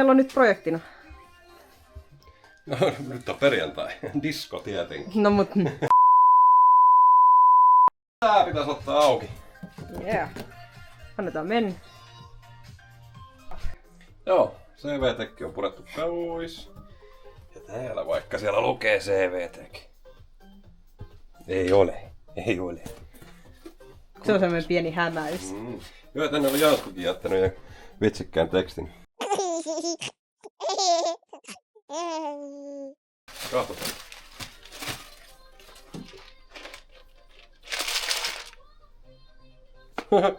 meillä on nyt projektina? No, nyt on perjantai. Disko tietenkin. No mut... Tää pitäisi ottaa auki. Yeah. Annetaan mennä. Joo, CV-tekki on purettu pois. Ja täällä vaikka siellä lukee CV-tekki. Ei ole. Se on semmoinen pieni hämäys. Joo, tänne on Janskukin jättänyt ja vitsikkään tekstin. Katsotaan.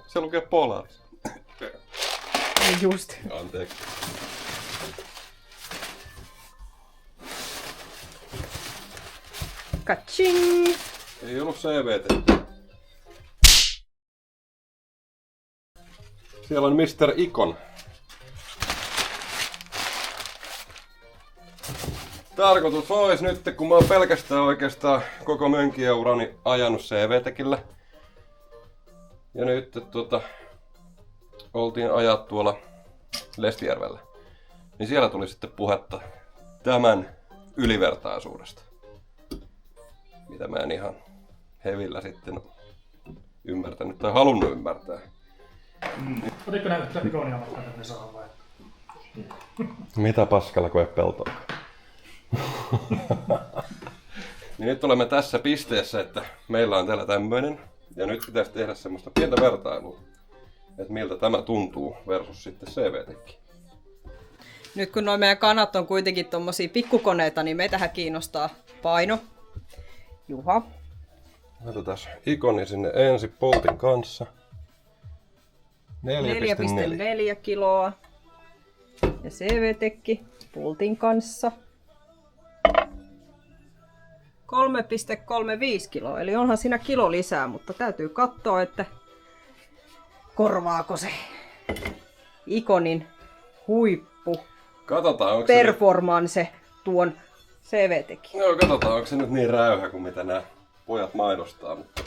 Se lukee Polaris. Just. Anteeksi. Kaching! Ei ollut CV-tekki. Siellä on Mr. Icon. Tarkoitus olisi nyt, kun mä oon pelkästään oikeastaan koko mönkijäurani ajanut CV-tekillä. Ja nyt oltiin ajaa tuolla Lestijärvellä. Niin siellä tuli sitten puhetta tämän ylivertaisuudesta. Mitä mä en ihan hevillä sitten ymmärtänyt tai halunnut ymmärtää. Oletko näyttää Iconia vaikka tänne saa vai? Mitä paskalla koe peltoa? Niin nyt olemme tässä pisteessä, että meillä on täällä tämmöinen. Ja nyt pitäisi tehdä semmoista pientä vertailua, että miltä tämä tuntuu versus sitten CV-tekki. Nyt kun nuo meidän kanat on kuitenkin tommosia pikkukoneita, niin meitähän kiinnostaa paino. Juha. Laitetaan Iconi sinne ensin poltin kanssa. 4,4 kiloa. Ja CV-tekki pultin kanssa 3,35 kiloa. Eli onhan siinä kilo lisää, mutta täytyy katsoa, että korvaako se Iconin huippu Katsotaan, onko performance tuon CV-tekki. Joo, katsotaan, onko se nyt niin räyhä kuin mitä nämä pojat mainostaa. Mutta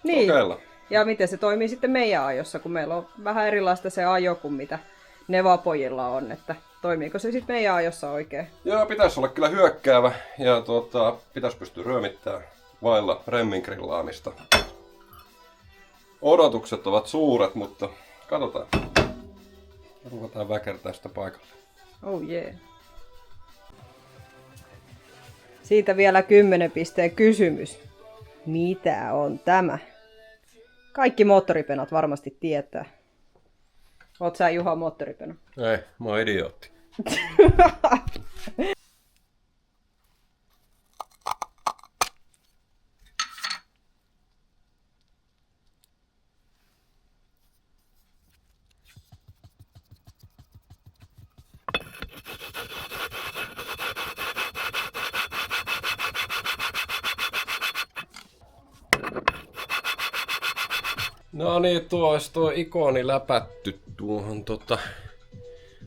Niin. kokeillaan. Ja miten se toimii sitten meidän ajossa, kun meillä on vähän erilaista se ajo kuin mitä Neva-pojilla on, että toimiiko se sitten meidän ajossa oikein? Joo, pitäisi olla kyllä hyökkäävä ja pitäisi pystyä ryömittämään vailla remmin grillaamista. Odotukset ovat suuret, mutta katsotaan. Ruvetaan väkertää sitä paikalle. Oh yeah. Siitä vielä 10 pisteen kysymys. Mitä on tämä? Kaikki moottoripenot varmasti tietää. Oot sä Juha moottoripeno? Ei, mä oon idiootti. No niin, olisi tuo Iconi läpätty tuohon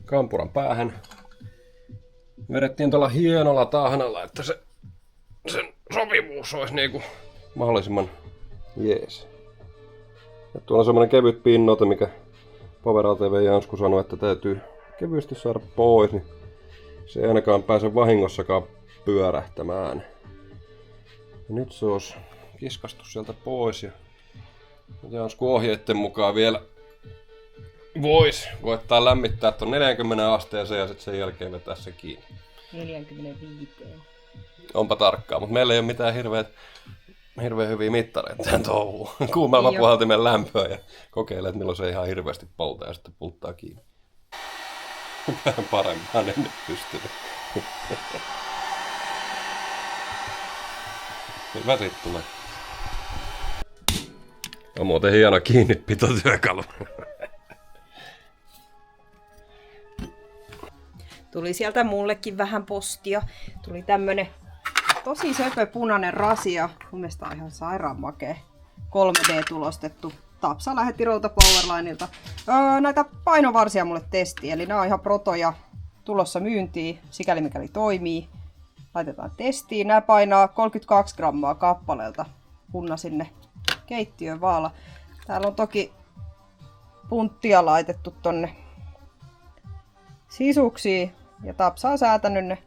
kampuran päähän. Vedettiin tuolla hienolla tahnalla, että sen sopivuus olisi niinku mahdollisimman jees. Ja tuolla on semmonen kevyt pinnoite, mikä Power ATV Jansku sanoi, että täytyy kevyesti saada pois, niin se ei ainakaan pääse vahingossakaan pyörähtämään. Ja nyt se olisi kiskastu sieltä pois ja Jansku ohjeiden mukaan vielä voisi koettaa lämmittää tuon 40 asteeseen ja sitten sen jälkeen vetää se kiinni. 45. Onpa tarkkaa, mutta meillä ei ole mitään hirveän hyviä mittareita tähän touhuun. Kuumalla puhaltimen lämpöä ja kokeilee, että milloin se ihan hirveästi poltaa ja sitten pulttaa kiinni. Vähän paremmin en nyt pystynyt. Hyvä sit tulee. On muuten hieno kiinnipitotyökalu. Tuli sieltä mullekin vähän postia. Tuli tämmönen tosi söpö punainen rasia. Mun mielestä on ihan sairaan makea. 3D-tulostettu. Tapsa lähetti Routa Powerlineilta. Näitä painovarsia mulle testiin. Eli nämä on ihan protoja tulossa myyntiin, sikäli mikäli toimii. Laitetaan testiin. Nämä painaa 32 grammaa kappaleelta. Punna sinne keittiön vaala. Täällä on toki punttia laitettu tonne sisuksia ja Tapsa on säätänyt ne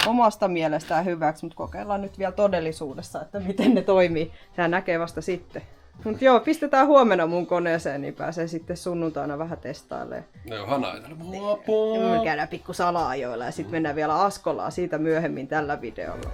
omasta mielestään hyväksi, mutta kokeillaan nyt vielä todellisuudessa, että miten ne toimii. Tää näkee vasta sitten. Mut joo, pistetään huomenna mun koneeseen, niin pääsee sitten sunnuntaina vähän testailemaan. Ne on hanaita. Me käydään pikku sala-ajoilla ja sitten mennään vielä Askolaan siitä myöhemmin tällä videolla.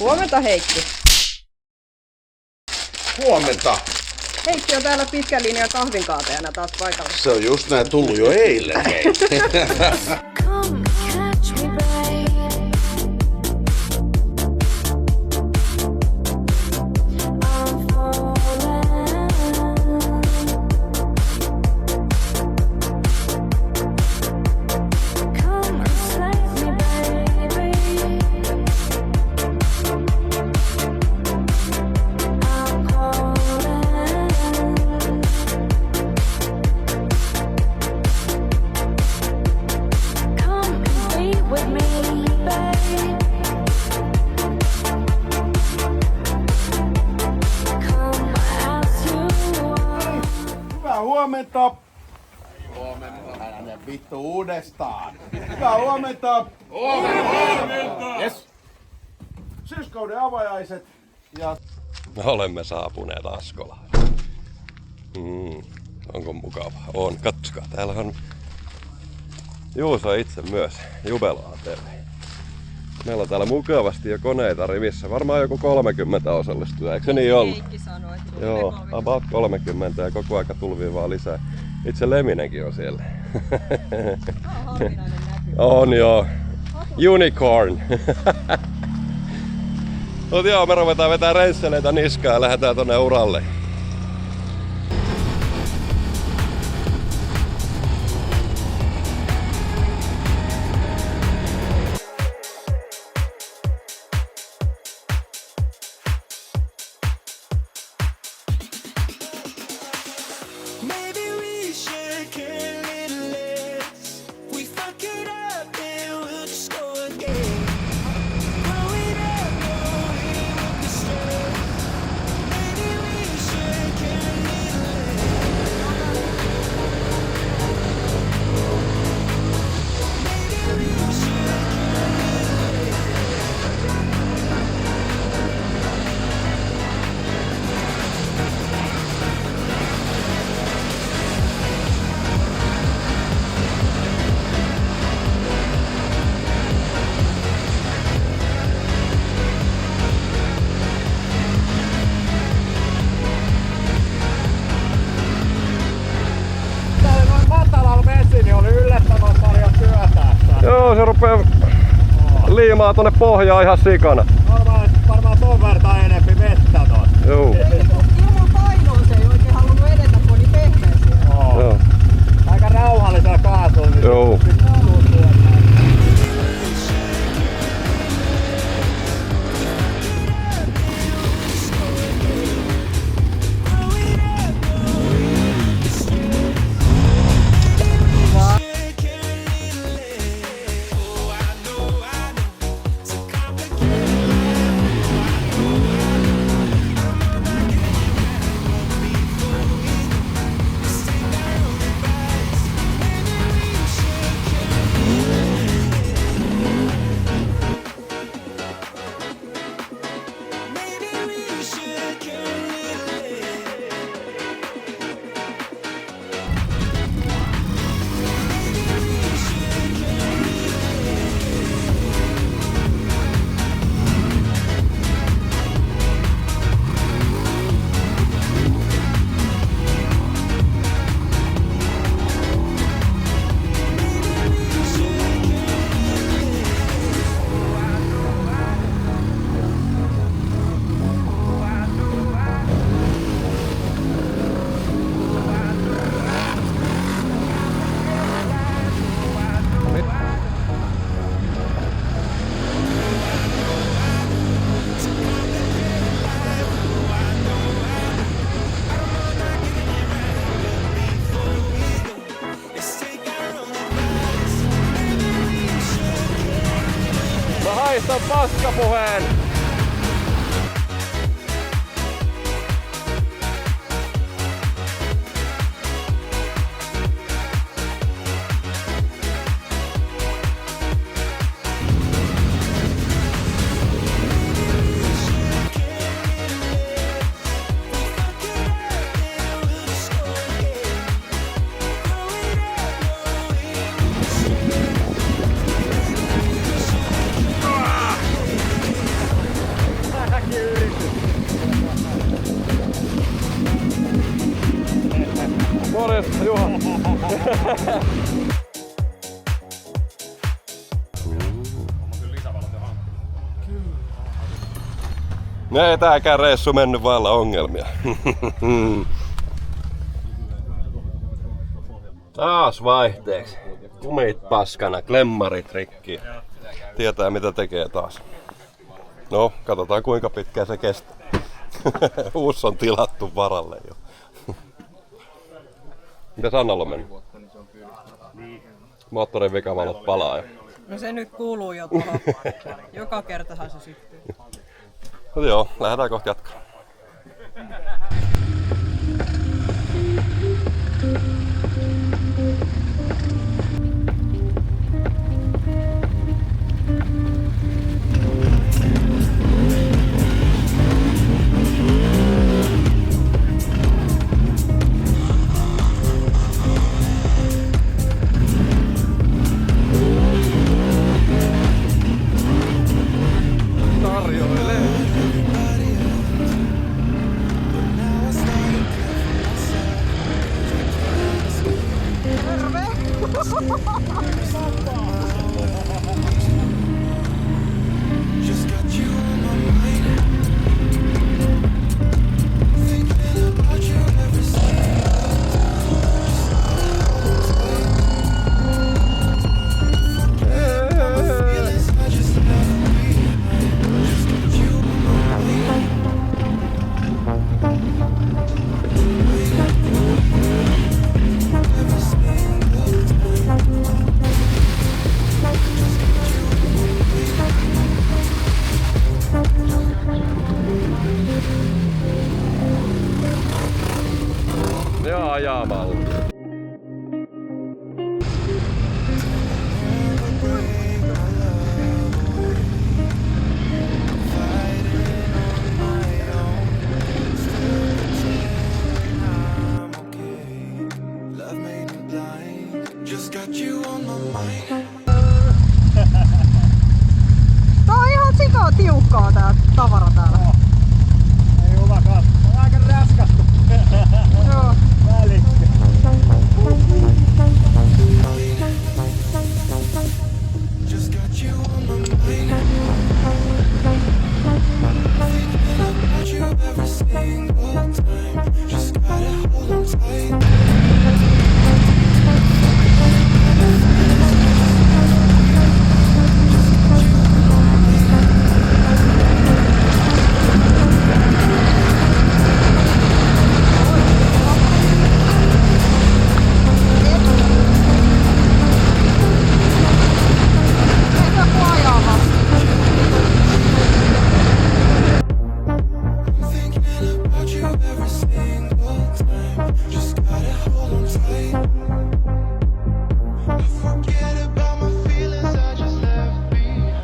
Huomenta Heikki. Huomenta. Heikki on täällä pitkän linjan kahvinkaatajana taas paikalla. Se on just näin tullut jo eilen. Come catch me, babe. I'm falling. Come and save me, baby. I'm calling. Come and be with me, babe. Come as you are. Hyvää huomenta. Älä vittu uudestaan. Hyvää huomenta. Huomenta. Yes. Syyskauden avajaiset ja Me olemme saapuneet Askolaan. Onko mukava? On. Katsokaa, täällä on Juuso itse myös. Jubelaan teille. Meillä on täällä mukavasti jo koneita rivissä. Varmaan joku 30 osallistujaa, eikö se niin ollut? Heikki sanoi, että Joo, about 30 ja koko aika tulvii vaan lisää. Itse Leminenkin on siellä. On joo. Unicorn. Mut joo, me ruvetaan vetää rensseleitä niskaan ja lähdetään tonne uralle. Maybe we should care a little less. We fuck it up and we'll just go again. Growing up, knowing what the stress. Maybe we should care a little less. Maybe we should care a little less. noin matalalla vesi, niin oli yllättävän paljon työtä. Joo, se rupee liimaa tonne pohjaan ihan sikana. Varmaan ton verran enempi vettä tossa. Joo. Ilman painoa se ei oikein halunnut edetä, kun oli pehmeä siellä. Joo. Aika rauhallisella kaasulla. Niin Joo. pois ton paskapuheen! Morjes, Juha! No ei tääkään reissu mennyt vailla ongelmia. Taas vaihteeksi. Kumit paskana, klemmarit rikki. Tietää mitä tekee taas. No, katsotaan kuinka pitkään se kestää. Uusi on tilattu varalle jo. Mitäs Annalla on mennyt? Moottorin vikavalot palaa jo. No se nyt kuuluu jo tuohon. Joka kertahan se syttyy. No joo, lähdetään kohta jatkaa. Just got you on my mind. Thinking about you every second. Feelings I just left behind. Just got you on my mind. Every single time. Ja ajamalla. Love made me blind. Just got you on my mind. Tää on ihan sika tiukkaa tää tavara täällä. Ei hyvä katso. On aika raskasta. Joo. Välikkä. Just got you on my mind. Thinking about you every single time. Just gotta hold on tight. Thinking about you every single time. Just gotta hold on tight. Forget about my feelings I just left behind.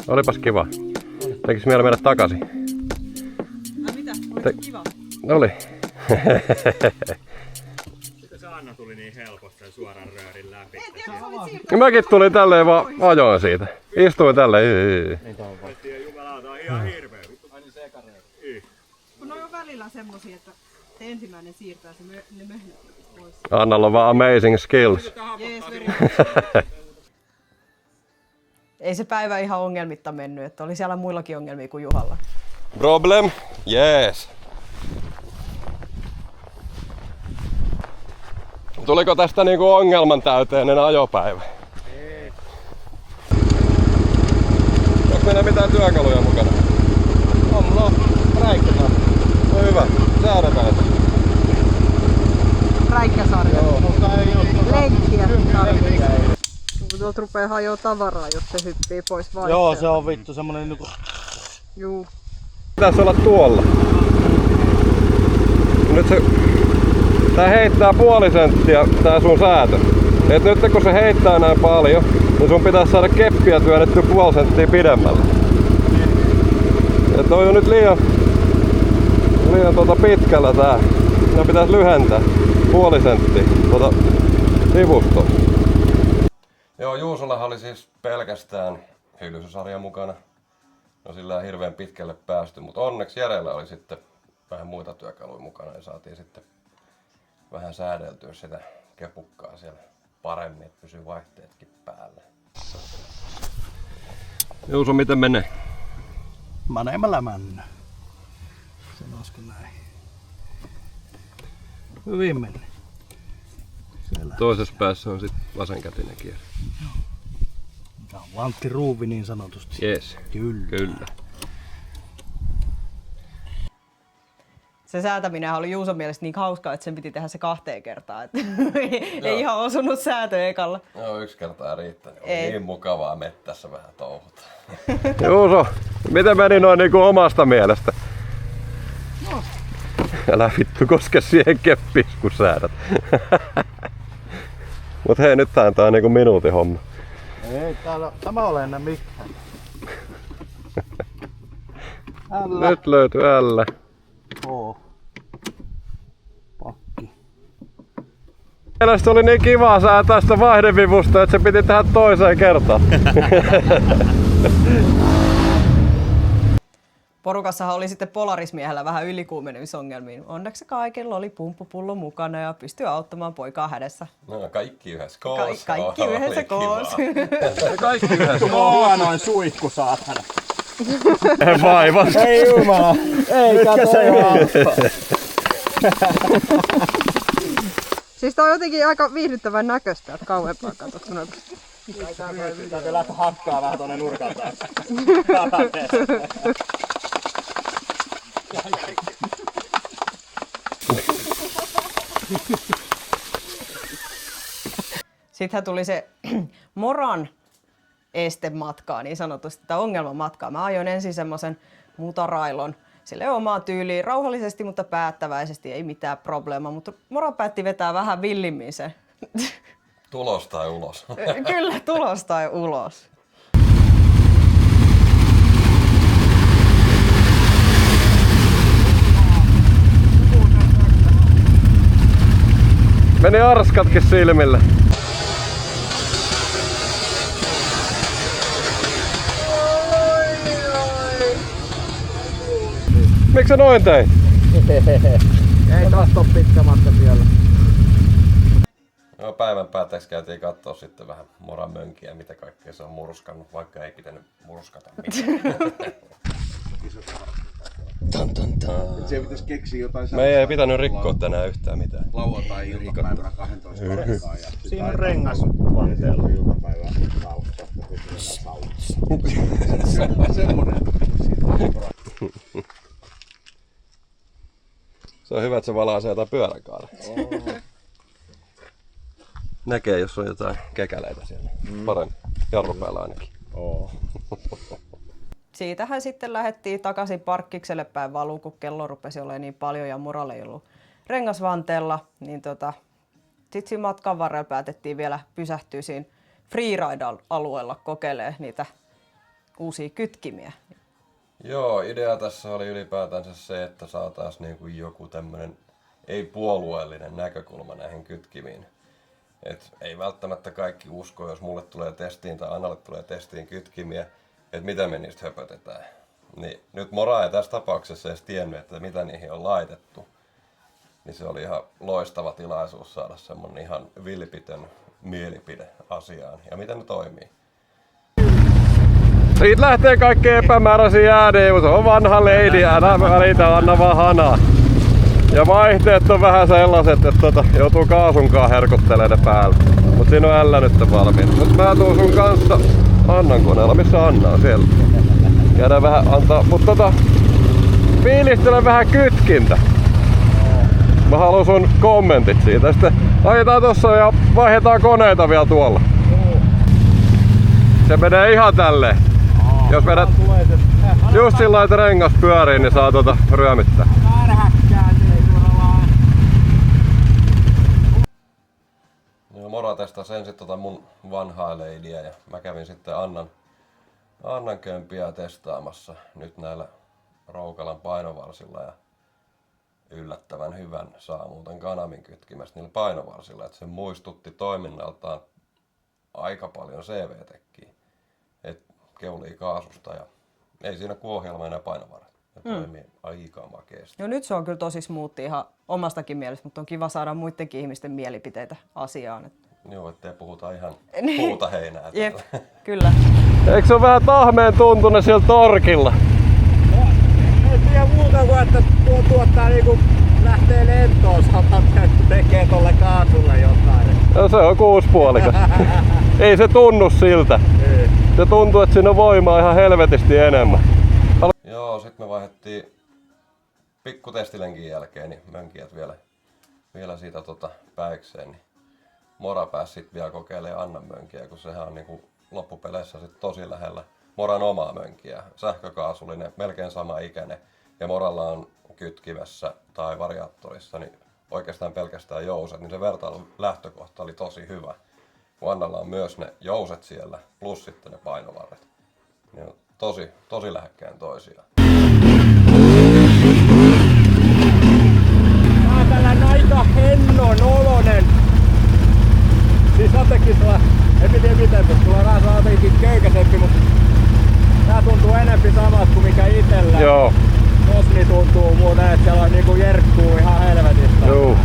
Olipas kiva. Tekis mieli mennä takaisin. Mitä? Oli kiva. Oli. Se Anna tuli niin helposti sen suoran röörin läpi. Mäkin tulin tälleen vaan ajoin siitä. Istuin tälleen. Jumalauta on ihan hirveä. Kun ne on välillä semmosia, että se ensimmäinen siirtää se ne möhnät pois. Annalla on vaan amazing skills. Jees, ei se päivä ihan ongelmitta mennyt, että oli siellä muillakin ongelmia kuin Juhalla. Problem? Yes. tuliko tästä niinku ongelman täyteinen ajopäivä? Ei. Onko meillä mitään työkaluja mukana? On mulla räikkösarja. No hyvä, säädetään. Räikkäsarja. Joo, mutta ei oo Lenkkiä tarvitsee. Tuolta rupee hajoa tavaraa, jos se hyppii pois vaihteelta. Joo, se on vittu semmonen niinku... Juu. Pitäis olla tuolla. Nyt se... Tää heittää puoli senttiä tää sun säätö. Et nyt kun se heittää näin paljon, niin sun pitää saada keppiä työnnettyä puoli senttiä pidemmälle. Et toi on nyt liian pitkällä tää. Ne pitäis lyhentää puoli senttiä sivustoa. Joo, Juusollahan oli siis pelkästään hyllysarja mukana. No sillä ei hirveän pitkälle päästy, mutta onneksi Jerellä oli sitten vähän muita työkaluja mukana ja saatiin sitten vähän säädeltyä sitä kepukkaa siellä paremmin, että pysyy vaihteetkin päällä. Juuso, miten menee? Maneemalla männä. Sanoisiko näin. Hyvin meni. Siellä. Toisessa päässä on sitten vasenkätinen kierre. Tää on Vantti Ruuvi niin sanotusti. Jees. Kyllä. Se säätäminen oli Juuson mielestä niin hauskaa, että sen piti tehdä se 2 kertaa. Että ei ihan osunut säätö ekalla. Joo, 1 kertaa riittänyt. Oli Ei. niin mukavaa mettässä vähän touhuta. Juuso, miten meni noin niinku omasta mielestä? No. Älä vittu koske siihen keppiin, kun säädät. Mut hei, nyt tää on niinku minuutin homma. Ei täällä, tämä ole enää mikään. Ällä. Nyt löytyy ällä. Oo. Pakki. Mielestäni oli niin kiva säätää sitä vaihdevivusta, että se piti tehdä toiseen kertaan. Porukassahan oli sitten Polaris-miehellä vähän ylikuumenemisongelmia. Onneksi kaikilla oli pumppupullo mukana ja pystyi auttamaan poikaa hädessä. No, kaikki yhdessä koos. Kaikki yhdessä koos. Kaikki yhdessä Huonoin suihku saatana. Vaivas. Ei jumala. Ei kato. Siis tää on jotenkin aika viihdyttävän näköistä, että kauempaa katsot. Täytyy lähteä hakkaa vähän tonne nurkan taakse. Sittenhän tuli se Moran estematkaa niin sanotusti, tai ongelmamatkaa. Mä ajoin ensin semmoisen mutarailon sille omaan tyyliin, rauhallisesti, mutta päättäväisesti, ei mitään probleemaa. Mutta Mora päätti vetää vähän villimmin sen. Tulos tai ulos. Kyllä, tulos tai ulos. Meni arskatkin silmille. Miksi sä noin teit? Ei taas oo pitkä matka siellä. No, päivän päätteeksi käytiin kattoo sitten vähän Moran mönkiä, mitä kaikkea se on murskannut, vaikka ei pitänyt murskata mitään. Se pitäisi keksiä jotain Me ei pitänyt rikkoa tänään yhtään mitään. lauantai-iltapäivänä 12 aikaa. Siinä on rengas vanteella iltapäivää saussa. Semmoinen. Se on hyvä, että se valaisee jotain pyöräkaarta. Näkee, jos on jotain kekäleitä siellä. Parempi. Jarru päällä ainakin. Siitähän sitten lähdettiin takaisin parkkikselle päin valuu, kun kello rupesi olemaan niin paljon ja Moralle ei ollut rengasvanteella. Niin sitten siinä matkan varrella päätettiin vielä pysähtyä siinä freeride-alueella kokeilemaan niitä uusia kytkimiä. Joo, idea tässä oli ylipäätänsä se, että saataisiin niinku joku tämmönen ei-puolueellinen näkökulma näihin kytkimiin. Et ei välttämättä kaikki usko, jos mulle tulee testiin tai Annalle tulee testiin kytkimiä, että mitä me niistä höpötetään. Niin nyt Mora ei tässä tapauksessa edes tiennyt, että mitä niihin on laitettu. Niin se oli ihan loistava tilaisuus saada semmonen ihan vilpitön mielipide asiaan ja miten ne toimii. Siitä lähtee kaikki epämääräisiä ääniä, mutta se on vanha lady, älä välitä, anna vaan hanaa. Ja vaihteet on vähän sellaiset, että joutuu kaasunkaan herkuttelemaan päälle. Mut siinä on ällänyttä valmiina. Mut mä tuun sun kanssa Annan koneella. Missä Anna on siellä? Käydään vähän antaa, fiilistelen vähän kytkintä. Mä haluan sun kommentit siitä. Sitten ajetaan tossa ja vaihdetaan koneita vielä tuolla. Se menee ihan tälleen. Jos vedät just sillä lailla, että rengas pyörii, niin saa ryömittää. Moro testasi ensin mun vanhaa leidiä ja mä kävin sitten Annan kömpiä testaamassa nyt näillä Roukalan painovarsilla ja yllättävän hyvän saa muuten Ganamin kytkimästä niillä painovarsilla, että se muistutti toiminnaltaan aika paljon CV-tekkiä, että keulii kaasusta ja ei siinä kuin ohjelma enää painovarat. Toimii aika makeasti. No nyt se on kyllä tosi smoothi ihan omastakin mielestä, mutta on kiva saada muidenkin ihmisten mielipiteitä asiaan. Joo, ettei puhuta ihan puuta heinää. Jep, kyllä. Eikö se ole vähän tahmeen tuntunut siellä torkilla? No, ei tiedä muuta kuin, että tuottaa niinku lähtee lentoon, saattaa tekee tolle kaasulle jotain. No se on 6-puolikas. Ei se tunnu siltä. Ei. Se tuntuu, että siinä on voimaa ihan helvetisti enemmän. Joo, sit me vaihdettiin pikkutestilenkin jälkeen niin mönkijät vielä siitä päikseen. Niin Mora pääsi sit vielä kokeilemaan Annan mönkiä, kun sehän on niinku loppupeleissä sit tosi lähellä Moran omaa mönkiä. Sähkökaasullinen, melkein sama ikäinen. Ja Moralla on kytkivessä tai variaattorissa niin oikeastaan pelkästään jouset, niin se vertailun lähtökohta oli tosi hyvä. Kun Annalla on myös ne jouset siellä, plus sitten ne painovarret. Ne on tosi lähekkään toisiaan. Tää on tällainen aika hennon olonen. Siis jotenkin sulla, en tiedä miten, mutta sulla on vähän jotenkin köykäisempi, mutta tää tuntuu enempi samalta kuin mikä itellä. Joo. Tosni tuntuu muuten, että siellä on niinku jerkkuu ihan helvetistä. Joo.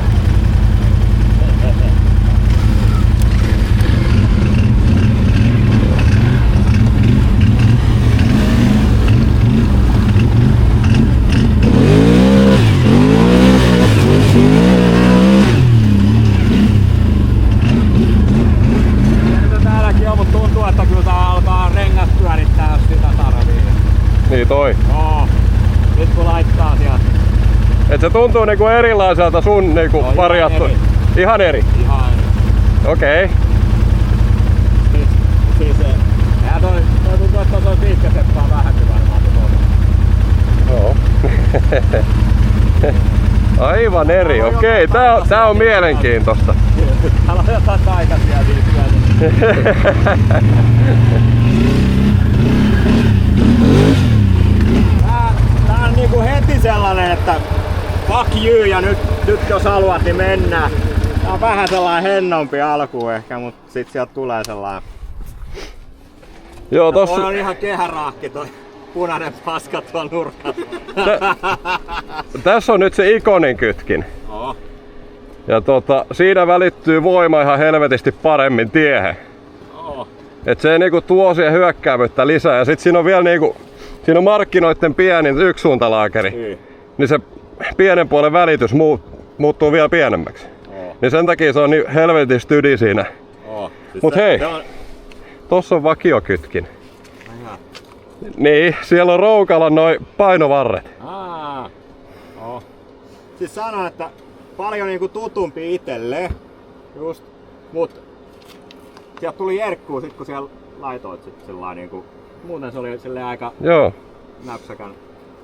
Täälläkin on, mutta tuntuu, että kyllä tää alkaa rengas pyörittää, jos sitä tarvii. Niin toi. Joo. Nyt kun laittaa sieltä. Et se tuntuu niinku erilaiselta sun niinku variaattori. Ihan eri. Ihan eri. Okei. Siis toi tuntuu, että toi piikkäseppaa vähänkin varmaan tuolla. Joo. Aivan eri, okei. Tää on mielenkiintoista. Täällä on jotain taikaisia viikkoja. Tää on niinku heti sellainen, että fuck you ja nyt jos haluat niin mennään. Tää on vähän sellainen hennompi alku ehkä, mut sit sieltä tulee sellainen. Joo, tossa... Toi on ihan kehäraakki toi punainen paska tuolla nurkalla. Tässä on nyt se ikonin kytkin. Oo. Ja siinä välittyy voima ihan helvetisti paremmin tiehen. Oo. Et se niinku tuo siihen hyökkäävyyttä lisää. Ja sit siinä on vielä niinku, siinä on markkinoitten pienin yksisuuntalaakeri. Niin se pienen puolen välitys muuttuu vielä pienemmäksi. Oo. Niin sen takia se on niin helvetisti ydi siinä. Oo. Siis Mut hei, se on... tossa on vakiokytkin. Niin, siellä on Roukalan noi painovarret. Oo. Siis sanon, että paljon niinku tutumpi itelle. Just. Mut sieltä tuli jerkkuu sit kun siellä laitoit sit sellainen niinku. Muuten se oli silleen aika Joo. näpsäkän.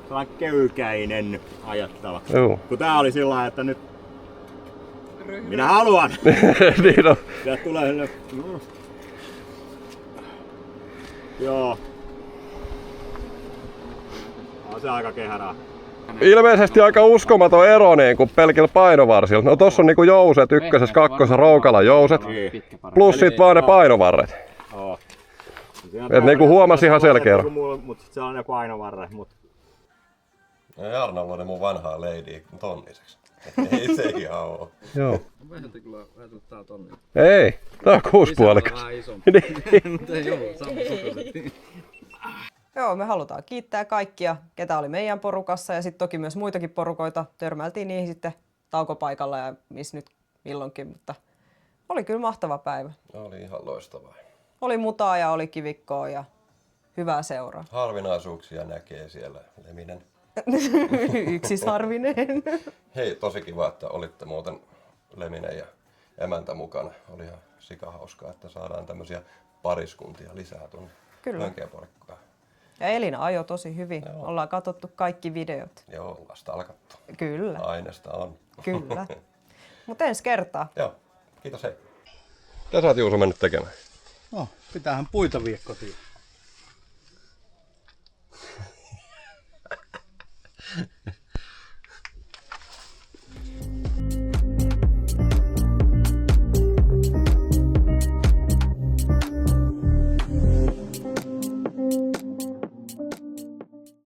Sellainen köykäinen ajattava. Joo. Kun tää oli sillä että nyt minä haluan! Niin on. Sieltä tulee sinne. Joo. On se aika kehärää. Ilmeisesti aika uskomaton ero niinku pelkillä painovarsilla. No tossa on niinku jouset ykkösessä, kakkosessa Roukalan jouset. Plus sit vaan ne painovarret. Oo. Et niinku huomasi ihan selkeä ero. Mut sit se on joku painovarre. Ja Jarnolla oli mun vanhaa leidiä tonniseksi. Ei se ihan oo. Joo. Vähäntä kyllä ajatellaan tonni. Ei, tää on 6-puolikas. Vähän isompi. Niin. Mutta ei oo, sama sokoisesti. Joo, me halutaan kiittää kaikkia, ketä oli meidän porukassa ja sitten toki myös muitakin porukoita. Törmäiltiin niihin sitten taukopaikalla ja missä nyt milloinkin, mutta oli kyllä mahtava päivä. Oli ihan loistavaa. Oli mutaa ja oli kivikkoa ja hyvää seuraa. Harvinaisuuksia näkee siellä, Leminen. Yksisarvinen. Hei, tosi kiva, että olitte muuten Leminen ja emäntä mukana. Oli ihan sikahauskaa, että saadaan tämmöisiä pariskuntia lisää tuonne Kyllä. Mönkeäporikkaan. Ja Elina ajoi tosi hyvin. Joo. Ollaan katsottu kaikki videot. Joo, vasta alkattu. Kyllä, Aineesta on. kyllä. Mutta ensi kertaa. Joo, kiitos hei. Mitä sä oot Juuso mennyt tekemään? No, pitäähän puita vie kotiin.